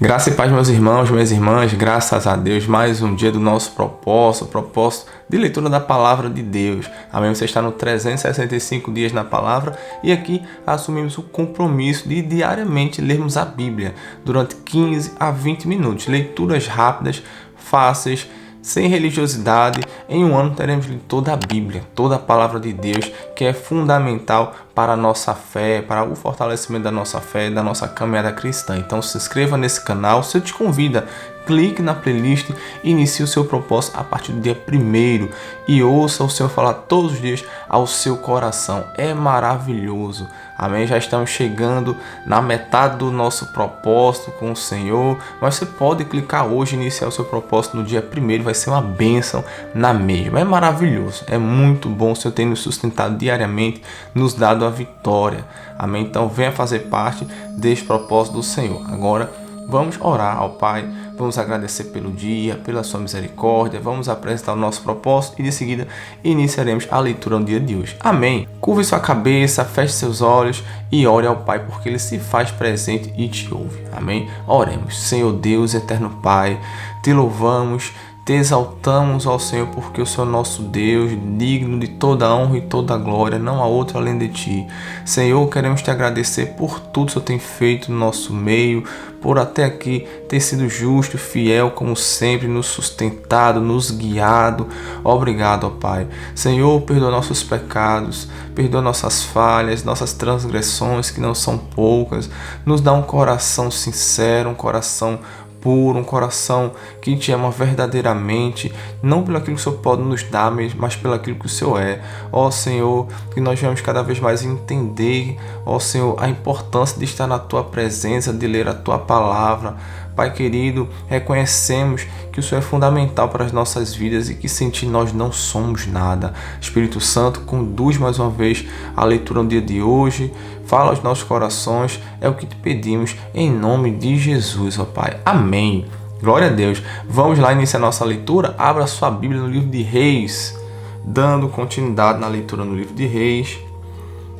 Graça e paz, meus irmãos, minhas irmãs, graças a Deus, mais um dia do nosso propósito de leitura da Palavra de Deus. Amém? Você está no 365 dias na Palavra e aqui assumimos o compromisso de diariamente lermos a Bíblia durante 15 a 20 minutos. Leituras rápidas, fáceis, sem religiosidade. Em um ano teremos lido toda a Bíblia, toda a Palavra de Deus, que é fundamental para a nossa fé, para o fortalecimento da nossa fé, da nossa caminhada cristã. Então se inscreva nesse canal, se eu te convido, clique na playlist e inicie o seu propósito a partir do dia 1º e ouça o Senhor falar todos os dias ao seu coração. É maravilhoso. Amém? Já estamos chegando na metade do nosso propósito com o Senhor, mas você pode clicar hoje e iniciar o seu propósito no dia 1º, vai ser uma bênção na mesma. É maravilhoso, é muito bom o Senhor ter nos sustentado diariamente, nos dado a vitória. Amém? Então venha fazer parte deste propósito do Senhor. Agora vamos orar ao Pai, vamos agradecer pelo dia, pela sua misericórdia, vamos apresentar o nosso propósito e de seguida iniciaremos a leitura no dia de hoje. Amém? Curve sua cabeça, feche seus olhos e ore ao Pai, porque Ele se faz presente e te ouve. Amém? Oremos. Senhor Deus, eterno Pai, te louvamos, te exaltamos ao Senhor, porque o Senhor é nosso Deus, digno de toda a honra e toda a glória, não há outro além de Ti. Senhor, queremos te agradecer por tudo que o Senhor tem feito no nosso meio, por até aqui ter sido justo, fiel, como sempre, nos sustentado, nos guiado. Obrigado, ó Pai. Senhor, perdoa nossos pecados, perdoa nossas falhas, nossas transgressões, que não são poucas. Nos dá um coração sincero, um coração puro, um coração que te ama verdadeiramente, não pelo aquilo que o Senhor pode nos dar, mas pelo aquilo que o Senhor é. Ó Senhor, que nós venhamos cada vez mais entender, ó Senhor, a importância de estar na Tua presença, de ler a Tua palavra. Pai querido, reconhecemos que o Senhor é fundamental para as nossas vidas e que sem Ti nós não somos nada. Espírito Santo, conduz mais uma vez a leitura no dia de hoje, fala aos nossos corações, é o que te pedimos em nome de Jesus, ó Pai. Amém. Glória a Deus. Vamos lá iniciar nossa leitura. Abra sua Bíblia no livro de Reis, dando continuidade na leitura no livro de Reis.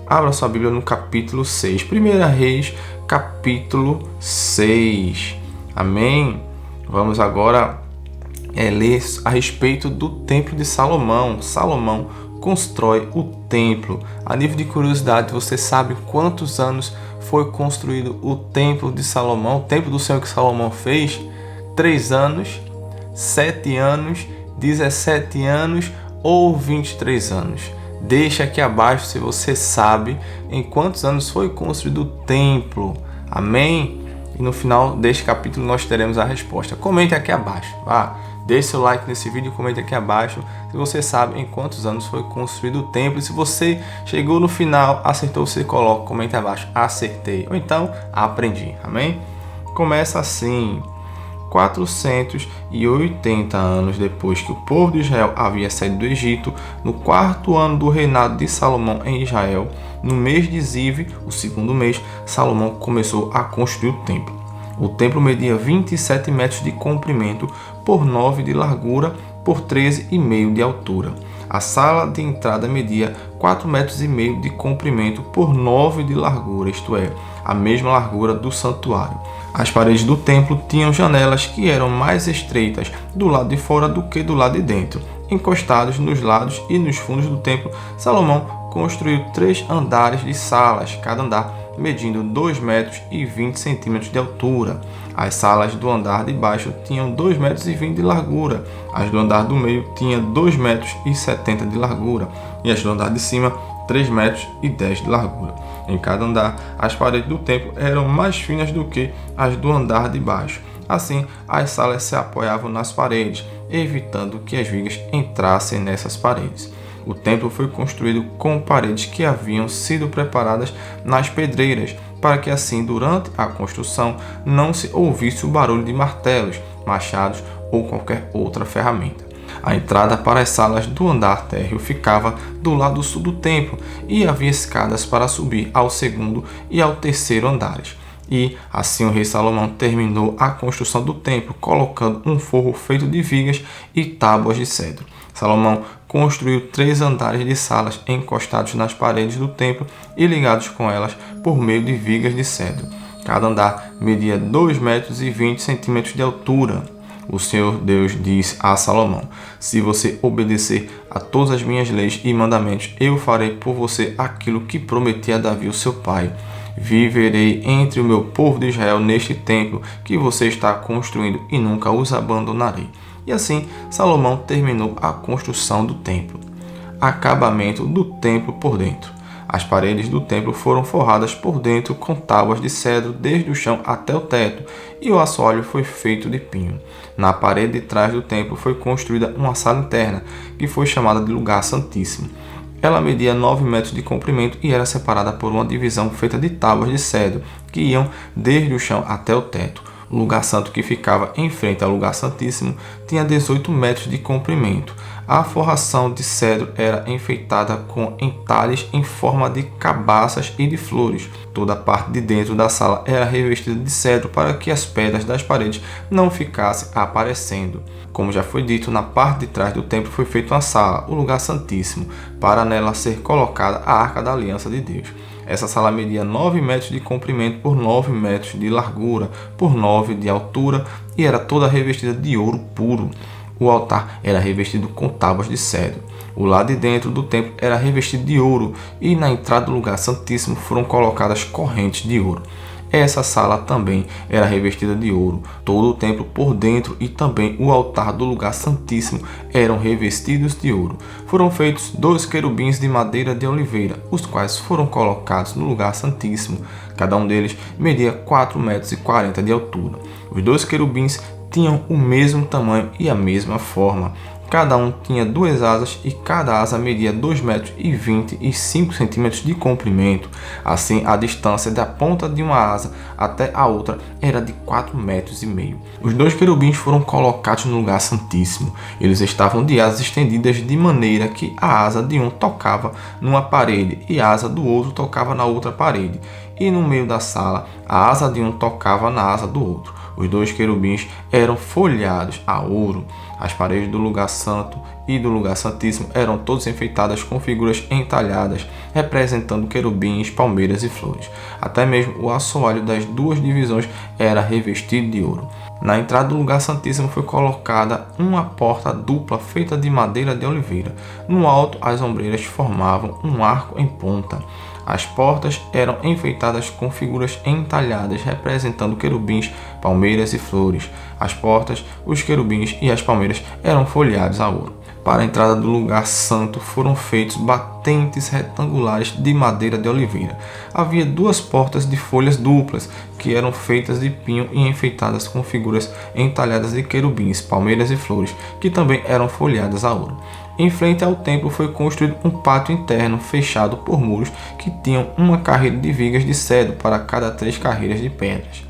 Abra sua Bíblia no capítulo 6. 1 Reis, capítulo 6. Amém? Vamos agora ler a respeito do templo de Salomão. Salomão constrói o templo. A nível de curiosidade, você sabe quantos anos foi construído o templo de Salomão? O templo do Senhor que Salomão fez? 3 anos, 7 anos, 17 anos ou 23 anos? Deixa aqui abaixo se você sabe em quantos anos foi construído o templo. Amém? E no final deste capítulo nós teremos a resposta. Comente aqui abaixo. Deixe seu like nesse vídeo e comente aqui abaixo se você sabe em quantos anos foi construído o templo. E se você chegou no final, acertou, você coloca, comente abaixo, acertei. Ou então, aprendi. Amém? Começa assim. 480 anos depois que o povo de Israel havia saído do Egito, no 4º ano do reinado de Salomão em Israel, no mês de Ziv, o 2º mês, Salomão começou a construir o templo. O templo media 27 metros de comprimento por 9 de largura por 13,5 de altura. A sala de entrada media 4,5 metros de comprimento por 9 de largura, isto é, a mesma largura do santuário. As paredes do templo tinham janelas que eram mais estreitas do lado de fora do que do lado de dentro. Encostados nos lados e nos fundos do templo, Salomão construiu 3 andares de salas, cada andar medindo 2,20 metros de altura. As salas do andar de baixo tinham 2,20 metros de largura, as do andar do meio tinham 2,70 metros de largura e as do andar de cima 3,10 metros de largura. Em cada andar, as paredes do templo eram mais finas do que as do andar de baixo. Assim, as salas se apoiavam nas paredes, evitando que as vigas entrassem nessas paredes. O templo foi construído com paredes que haviam sido preparadas nas pedreiras, para que assim, durante a construção, não se ouvisse o barulho de martelos, machados ou qualquer outra ferramenta. A entrada para as salas do andar térreo ficava do lado sul do templo e havia escadas para subir ao 2º e ao 3º andares. E assim o rei Salomão terminou a construção do templo, colocando um forro feito de vigas e tábuas de cedro. Salomão construiu 3 andares de salas encostados nas paredes do templo e ligados com elas por meio de vigas de cedro. Cada andar media 2,20 metros de altura. O Senhor Deus disse a Salomão: se você obedecer a todas as minhas leis e mandamentos, eu farei por você aquilo que prometi a Davi, o seu pai. Viverei entre o meu povo de Israel neste templo que você está construindo e nunca os abandonarei. E assim, Salomão terminou a construção do templo. Acabamento do templo por dentro. As paredes do templo foram forradas por dentro com tábuas de cedro desde o chão até o teto, e o assoalho foi feito de pinho. Na parede de trás do templo foi construída uma sala interna, que foi chamada de Lugar Santíssimo. Ela media 9 metros de comprimento e era separada por uma divisão feita de tábuas de cedro, que iam desde o chão até o teto. O lugar santo, que ficava em frente ao lugar santíssimo, tinha 18 metros de comprimento. A forração de cedro era enfeitada com entalhes em forma de cabaças e de flores. Toda a parte de dentro da sala era revestida de cedro para que as pedras das paredes não ficassem aparecendo. Como já foi dito, na parte de trás do templo foi feita uma sala, o lugar santíssimo, para nela ser colocada a Arca da Aliança de Deus. Essa sala media 9 metros de comprimento por 9 metros de largura, por 9 de altura, e era toda revestida de ouro puro. O altar era revestido com tábuas de cedro. O lado de dentro do templo era revestido de ouro, e na entrada do lugar santíssimo foram colocadas correntes de ouro. Essa sala também era revestida de ouro. Todo o templo por dentro e também o altar do lugar santíssimo eram revestidos de ouro. Foram feitos 2 querubins de madeira de oliveira, os quais foram colocados no lugar santíssimo. Cada um deles media 4,40 metros de altura. Os 2 querubins tinham o mesmo tamanho e a mesma forma. Cada um tinha 2 asas e cada asa media 2,25 metros de comprimento. Assim, a distância da ponta de uma asa até a outra era de 4,5 metros. Os 2 querubins foram colocados no lugar santíssimo. Eles estavam de asas estendidas de maneira que a asa de um tocava numa parede e a asa do outro tocava na outra parede. E no meio da sala, a asa de um tocava na asa do outro. Os 2 querubins eram folhados a ouro. As paredes do lugar santo e do lugar santíssimo eram todas enfeitadas com figuras entalhadas, representando querubins, palmeiras e flores. Até mesmo o assoalho das 2 divisões era revestido de ouro. Na entrada do lugar santíssimo foi colocada uma porta dupla feita de madeira de oliveira. No alto, as ombreiras formavam um arco em ponta. As portas eram enfeitadas com figuras entalhadas representando querubins, palmeiras e flores. As portas, os querubins e as palmeiras eram folheados a ouro. Para a entrada do lugar santo foram feitos batentes retangulares de madeira de oliveira. Havia 2 portas de folhas duplas, que eram feitas de pinho e enfeitadas com figuras entalhadas de querubins, palmeiras e flores, que também eram folheadas a ouro. Em frente ao templo foi construído um pátio interno fechado por muros que tinham uma carreira de vigas de cedro para cada 3 carreiras de pedras.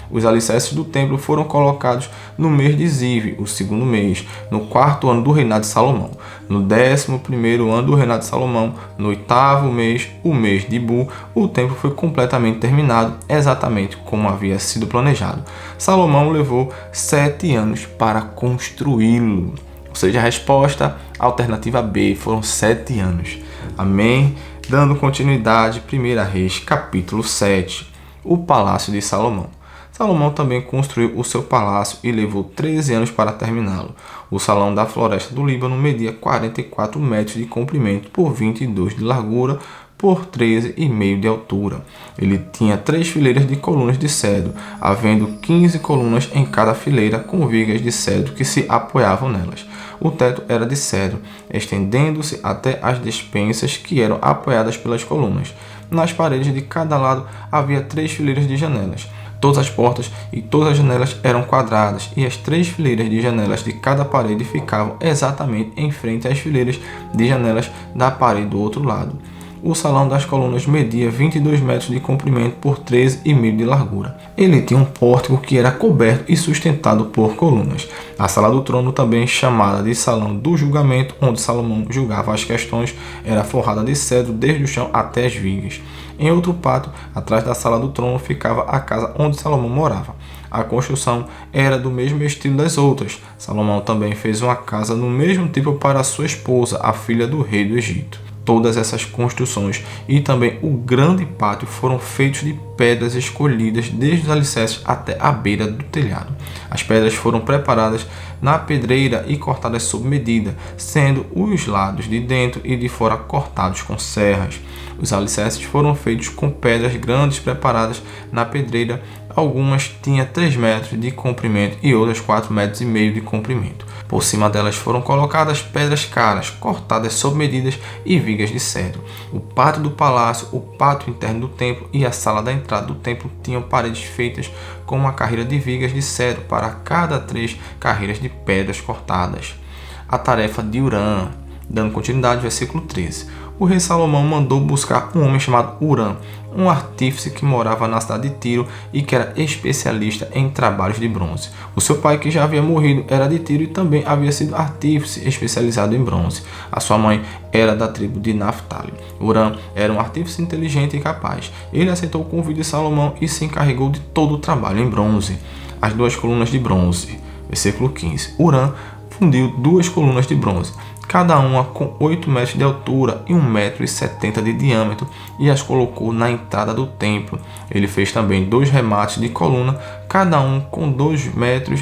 Os alicerces do templo foram colocados no mês de Ziv, o 2º mês, no 4º ano do reinado de Salomão. No 11º ano do reinado de Salomão, no 8º mês, o mês de Bu, o templo foi completamente terminado, exatamente como havia sido planejado. Salomão levou 7 anos para construí-lo. Ou seja, a resposta alternativa B foram 7 anos. Amém? Dando continuidade, 1 Reis, capítulo 7. O Palácio de Salomão. Salomão também construiu o seu palácio e levou 13 anos para terminá-lo. O salão da floresta do Líbano media 44 metros de comprimento por 22 de largura por 13,5 de altura. Ele tinha 3 fileiras de colunas de cedro, havendo 15 colunas em cada fileira com vigas de cedro que se apoiavam nelas. O teto era de cedro, estendendo-se até as despensas que eram apoiadas pelas colunas. Nas paredes de cada lado havia 3 fileiras de janelas. Todas as portas e todas as janelas eram quadradas e as 3 fileiras de janelas de cada parede ficavam exatamente em frente às fileiras de janelas da parede do outro lado. O salão das colunas media 22 metros de comprimento por 13,5 de largura. Ele tinha um pórtico que era coberto e sustentado por colunas. A sala do trono, também chamada de salão do julgamento, onde Salomão julgava as questões, era forrada de cedro desde o chão até as vigas. Em outro pátio, atrás da sala do trono, ficava a casa onde Salomão morava. A construção era do mesmo estilo das outras. Salomão também fez uma casa no mesmo tipo para sua esposa, a filha do rei do Egito. Todas essas construções e também o grande pátio foram feitos de pedras escolhidas desde os alicerces até a beira do telhado. As pedras foram preparadas na pedreira e cortadas sob medida, sendo os lados de dentro e de fora cortados com serras. Os alicerces foram feitos com pedras grandes preparadas na pedreira. Algumas tinham 3 metros de comprimento e outras 4,5 metros de comprimento. Por cima delas foram colocadas pedras caras, cortadas sob medidas e vigas de cedro. O pátio do palácio, o pátio interno do templo e a sala da entrada do templo tinham paredes feitas com uma carreira de vigas de cedro para cada 3 carreiras de pedras cortadas. A tarefa de Hurã. Dando continuidade, versículo 13. O rei Salomão mandou buscar um homem chamado Hurã, um artífice que morava na cidade de Tiro e que era especialista em trabalhos de bronze. O seu pai, que já havia morrido, era de Tiro e também havia sido artífice especializado em bronze. A sua mãe era da tribo de Naftali. Hurã era um artífice inteligente e capaz. Ele aceitou o convite de Salomão e se encarregou de todo o trabalho em bronze. As 2 colunas de bronze. Versículo 15. Hurã fundiu 2 colunas de bronze, cada uma com 8 metros de altura e 1,70 m de diâmetro, e as colocou na entrada do templo. Ele fez também 2 remates de coluna, cada um com 2,20 metros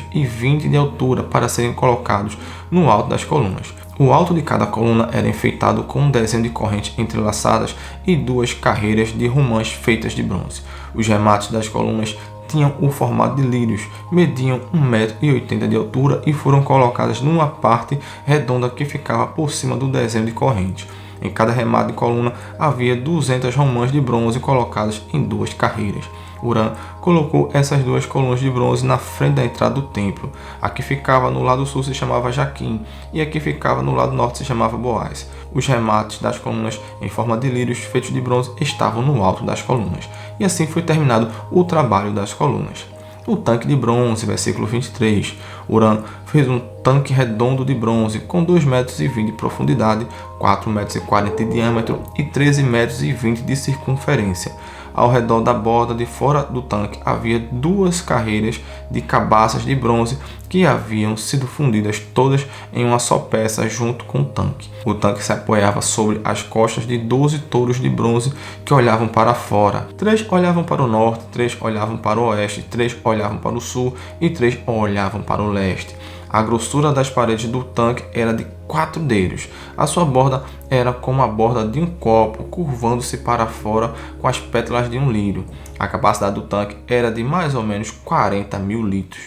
de altura, para serem colocados no alto das colunas. O alto de cada coluna era enfeitado com um desenho de correntes entrelaçadas e 2 carreiras de romãs feitas de bronze. Os remates das colunas tinham o formato de lírios, mediam 1,80 m de altura e foram colocadas numa parte redonda que ficava por cima do desenho de corrente. Em cada remate de coluna havia 200 romãs de bronze colocadas em 2 carreiras. Hurã colocou essas 2 colunas de bronze na frente da entrada do templo. A que ficava no lado sul se chamava Jaquim e a que ficava no lado norte se chamava Boaz. Os remates das colunas em forma de lírios feitos de bronze estavam no alto das colunas. E assim foi terminado o trabalho das colunas. O tanque de bronze, versículo 23. Hurã fez um tanque redondo de bronze com 2,20 metros de profundidade, 4,40 metros de diâmetro e 13,20 metros de circunferência. Ao redor da borda de fora do tanque havia 2 carreiras de cabaças de bronze que haviam sido fundidas todas em uma só peça junto com o tanque. O tanque se apoiava sobre as costas de 12 touros de bronze que olhavam para fora. 3 olhavam para o norte, 3 olhavam para o oeste, 3 olhavam para o sul e 3 olhavam para o leste. A grossura das paredes do tanque era de 4 dedos. A sua borda era como a borda de um copo, curvando-se para fora com as pétalas de um lírio. A capacidade do tanque era de mais ou menos 40.000 litros.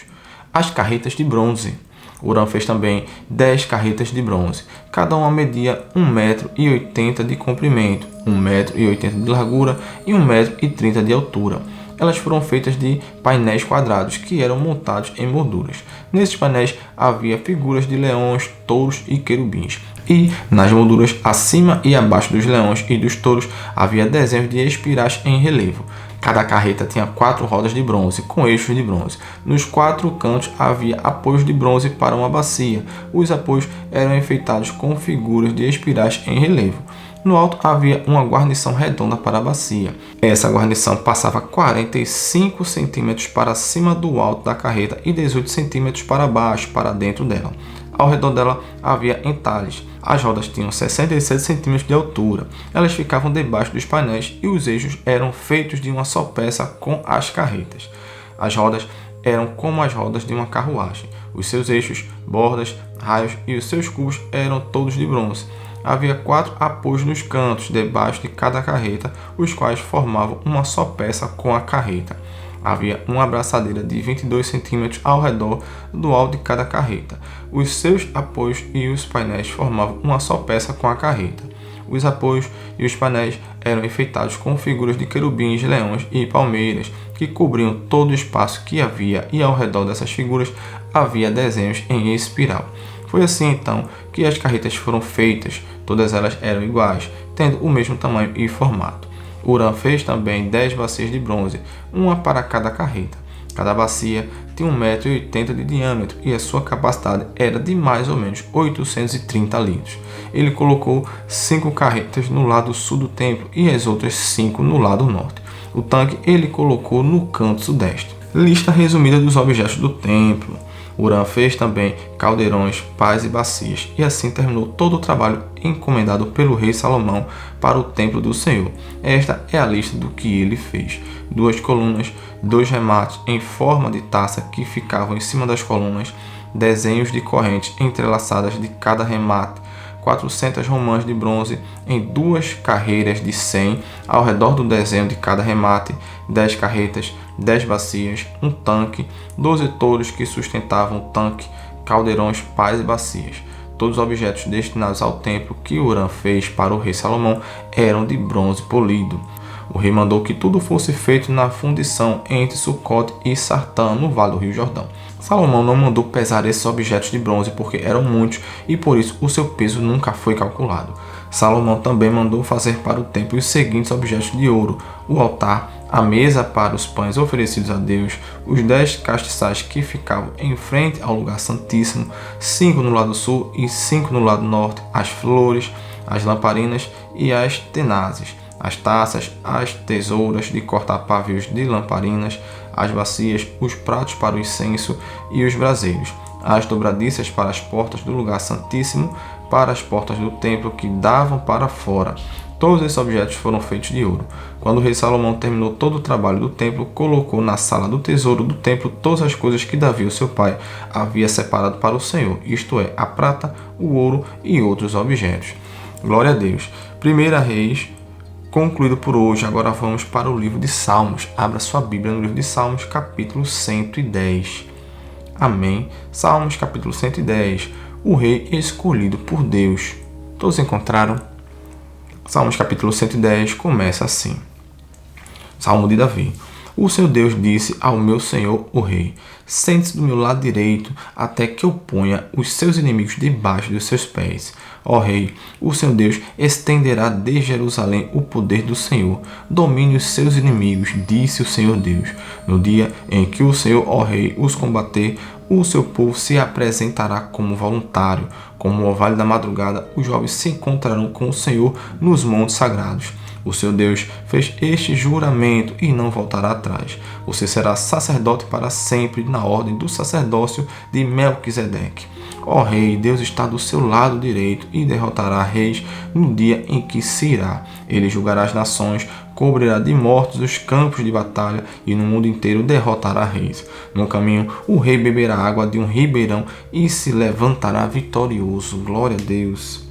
As carretas de bronze. Hurã fez também 10 carretas de bronze. Cada uma media 1,80 m de comprimento, 1,80 m de largura e 1,30 m de altura. Elas foram feitas de painéis quadrados que eram montados em molduras. Nesses painéis havia figuras de leões, touros e querubins. E nas molduras acima e abaixo dos leões e dos touros havia desenhos de espirais em relevo. Cada carreta tinha 4 rodas de bronze, com eixos de bronze. Nos 4 cantos havia apoios de bronze para uma bacia. Os apoios eram enfeitados com figuras de espirais em relevo. No alto havia uma guarnição redonda para a bacia. Essa guarnição passava 45 centímetros para cima do alto da carreta e 18 centímetros para baixo, para dentro dela. Ao redor dela havia entalhes. As rodas tinham 67 centímetros de altura. Elas ficavam debaixo dos painéis e os eixos eram feitos de uma só peça com as carretas. As rodas eram como as rodas de uma carruagem. Os seus eixos, bordas, raios e os seus cubos eram todos de bronze. Havia 4 apoios nos cantos, debaixo de cada carreta, os quais formavam uma só peça com a carreta. Havia uma abraçadeira de 22 centímetros ao redor do alto de cada carreta. Os seus apoios e os painéis formavam uma só peça com a carreta. Os apoios e os painéis eram enfeitados com figuras de querubins, leões e palmeiras, que cobriam todo o espaço que havia, e ao redor dessas figuras havia desenhos em espiral. Foi assim então que as carretas foram feitas. Todas elas eram iguais, tendo o mesmo tamanho e formato. Hurã fez também 10 bacias de bronze, uma para cada carreta. Cada bacia tinha 1,80 m de diâmetro e a sua capacidade era de mais ou menos 830 litros. Ele colocou 5 carretas no lado sul do templo e as outras 5 no lado norte. O tanque ele colocou no canto sudeste. Lista resumida dos objetos do templo. Hurã fez também caldeirões, pás e bacias, e assim terminou todo o trabalho encomendado pelo rei Salomão para o templo do Senhor. Esta é a lista do que ele fez: 2 colunas, 2 remates em forma de taça que ficavam em cima das colunas, desenhos de correntes entrelaçadas de cada remate, 400 romãs de bronze em 2 carreiras de 100 ao redor do desenho de cada remate, 10 carretas, 10 bacias, um tanque, 12 touros que sustentavam o tanque, caldeirões, pás e bacias. Todos os objetos destinados ao templo que Hurã fez para o rei Salomão eram de bronze polido. O rei mandou que tudo fosse feito na fundição entre Sucote e Sartã, no vale do rio Jordão. Salomão não mandou pesar esses objetos de bronze porque eram muitos e por isso o seu peso nunca foi calculado. Salomão também mandou fazer para o templo os seguintes objetos de ouro: o altar, a mesa para os pães oferecidos a Deus, os 10 castiçais que ficavam em frente ao lugar santíssimo, 5 no lado sul e 5 no lado norte, as flores, as lamparinas e as tenazes, as taças, as tesouras de cortar pavios de lamparinas, as bacias, os pratos para o incenso e os braseiros, as dobradiças para as portas do lugar santíssimo, para as portas do templo que davam para fora. Todos esses objetos foram feitos de ouro. Quando o rei Salomão terminou todo o trabalho do templo, colocou na sala do tesouro do templo todas as coisas que Davi, o seu pai, havia separado para o Senhor, isto é, a prata, o ouro e outros objetos. Glória a Deus. 1 Reis, concluído por hoje. Agora vamos para o livro de Salmos. Abra sua Bíblia no livro de Salmos, capítulo 110. Amém. Salmos, capítulo 110. O rei escolhido por Deus. Todos encontraram? Salmos, capítulo 110, começa assim. Salmo de Davi. O seu Deus disse ao meu Senhor, o rei: sente-se do meu lado direito, até que eu ponha os seus inimigos debaixo dos seus pés. Ó rei, o seu Deus estenderá de Jerusalém o poder do Senhor. Domine os seus inimigos, disse o Senhor Deus. No dia em que o Senhor, ó rei, os combater, o seu povo se apresentará como voluntário. Como o vale da madrugada, os jovens se encontrarão com o Senhor nos montes sagrados. O seu Deus fez este juramento e não voltará atrás. Você será sacerdote para sempre na ordem do sacerdócio de Melquisedeque. Ó rei, Deus está do seu lado direito e derrotará reis no dia em que se irá. Ele julgará as nações, cobrirá de mortos os campos de batalha e no mundo inteiro derrotará reis. No caminho, o rei beberá água de um ribeirão e se levantará vitorioso. Glória a Deus.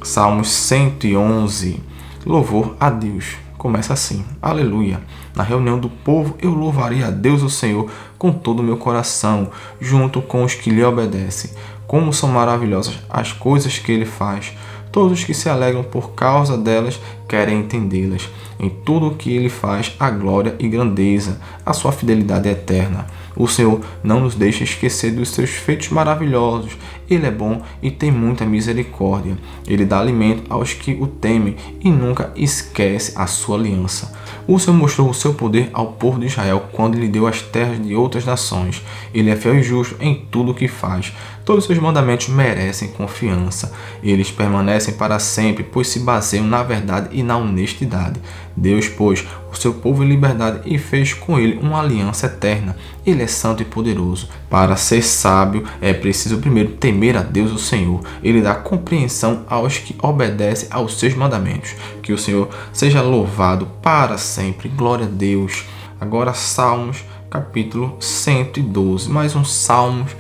Salmos 111. Louvor a Deus. Começa assim: aleluia. Na reunião do povo eu louvarei a Deus o Senhor com todo o meu coração, junto com os que lhe obedecem. Como são maravilhosas as coisas que ele faz. Todos os que se alegram por causa delas querem entendê-las. Em tudo o que ele faz, há glória e grandeza. A sua fidelidade é eterna. O Senhor não nos deixa esquecer dos seus feitos maravilhosos. Ele é bom e tem muita misericórdia. Ele dá alimento aos que o temem e nunca esquece a sua aliança. O Senhor mostrou o seu poder ao povo de Israel quando lhe deu as terras de outras nações. Ele é fiel e justo em tudo o que faz. Todos os seus mandamentos merecem confiança. Eles permanecem para sempre, pois se baseiam na verdade e na honestidade. Deus pôs o seu povo em liberdade e fez com ele uma aliança eterna. Ele é santo e poderoso. Para ser sábio, é preciso primeiro temer a Deus o Senhor. Ele dá compreensão aos que obedecem aos seus mandamentos. Que o Senhor seja louvado para sempre. Glória a Deus. Agora Salmos, capítulo 112. Mais um Salmos,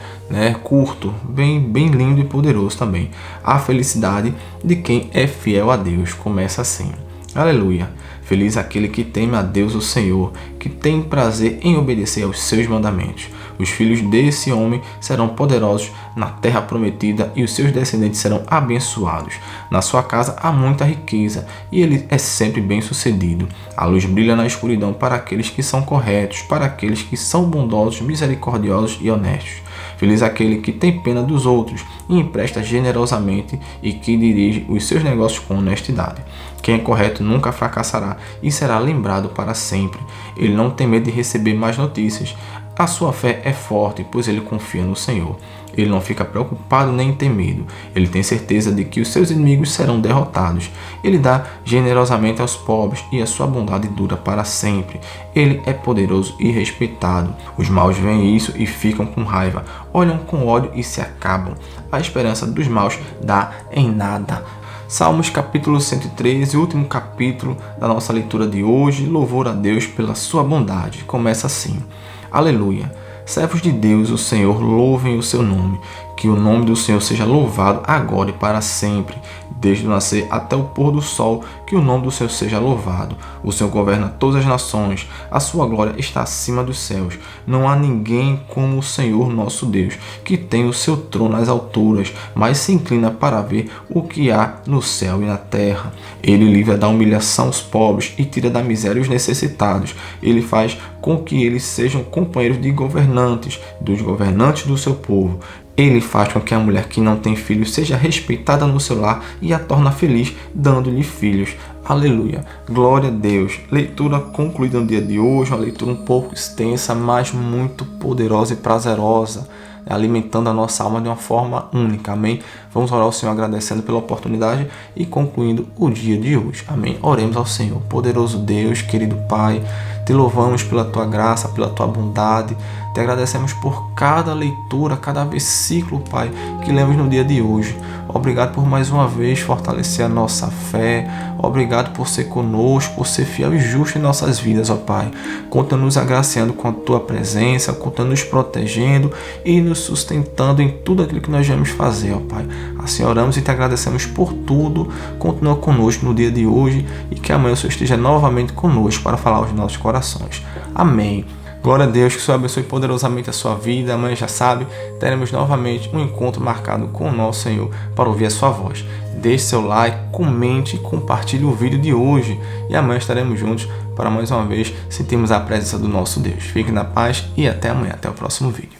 curto, bem lindo e poderoso também. A felicidade de quem é fiel a Deus. Começa assim. Aleluia. Feliz aquele que teme a Deus o Senhor, que tem prazer em obedecer aos seus mandamentos. Os filhos desse homem serão poderosos na terra prometida e os seus descendentes serão abençoados. Na sua casa há muita riqueza e ele é sempre bem-sucedido. A luz brilha na escuridão para aqueles que são corretos, para aqueles que são bondosos, misericordiosos e honestos. Feliz aquele que tem pena dos outros e empresta generosamente e que dirige os seus negócios com honestidade. Quem é correto nunca fracassará e será lembrado para sempre. Ele não tem medo de receber más notícias. A sua fé é forte, pois ele confia no Senhor. Ele não fica preocupado nem temido. Ele tem certeza de que os seus inimigos serão derrotados. Ele dá generosamente aos pobres e a sua bondade dura para sempre. Ele é poderoso e respeitado. Os maus veem isso e ficam com raiva. Olham com ódio e se acabam. A esperança dos maus dá em nada. Salmos capítulo 113, último capítulo da nossa leitura de hoje. Louvor a Deus pela sua bondade. Começa assim. Aleluia. Servos de Deus, o Senhor, louvem o seu nome. Que o nome do Senhor seja louvado agora e para sempre, desde o nascer até o pôr do sol, que o nome do Senhor seja louvado. O Senhor governa todas as nações, a sua glória está acima dos céus. Não há ninguém como o Senhor nosso Deus, que tem o seu trono nas alturas, mas se inclina para ver o que há no céu e na terra. Ele livra da humilhação os pobres e tira da miséria os necessitados. Ele faz com que eles sejam companheiros de governantes, dos governantes do seu povo. Ele faz com que a mulher que não tem filhos seja respeitada no seu lar e a torna feliz, dando-lhe filhos. Aleluia. Glória a Deus. Leitura concluída no dia de hoje, uma leitura um pouco extensa, mas muito poderosa e prazerosa, alimentando a nossa alma de uma forma única. Amém? Vamos orar ao Senhor agradecendo pela oportunidade e concluindo o dia de hoje. Amém? Oremos ao Senhor. Poderoso Deus, querido Pai, te louvamos pela tua graça, pela tua bondade. Te agradecemos por cada leitura, cada versículo, Pai, que lemos no dia de hoje. Obrigado por mais uma vez fortalecer a nossa fé. Obrigado por ser conosco, por ser fiel e justo em nossas vidas, ó Pai. Continua nos agraciando com a tua presença, continua nos protegendo e nos sustentando em tudo aquilo que nós vamos fazer, ó Pai. Assim oramos e te agradecemos por tudo. Continua conosco no dia de hoje e que amanhã o Senhor esteja novamente conosco para falar aos nossos corações. Amém. Glória a Deus, que o Senhor abençoe poderosamente a sua vida. Amanhã, já sabe, teremos novamente um encontro marcado com o nosso Senhor para ouvir a sua voz. Deixe seu like, comente e compartilhe o vídeo de hoje. E amanhã estaremos juntos para mais uma vez sentirmos a presença do nosso Deus. Fique na paz e até amanhã, até o próximo vídeo.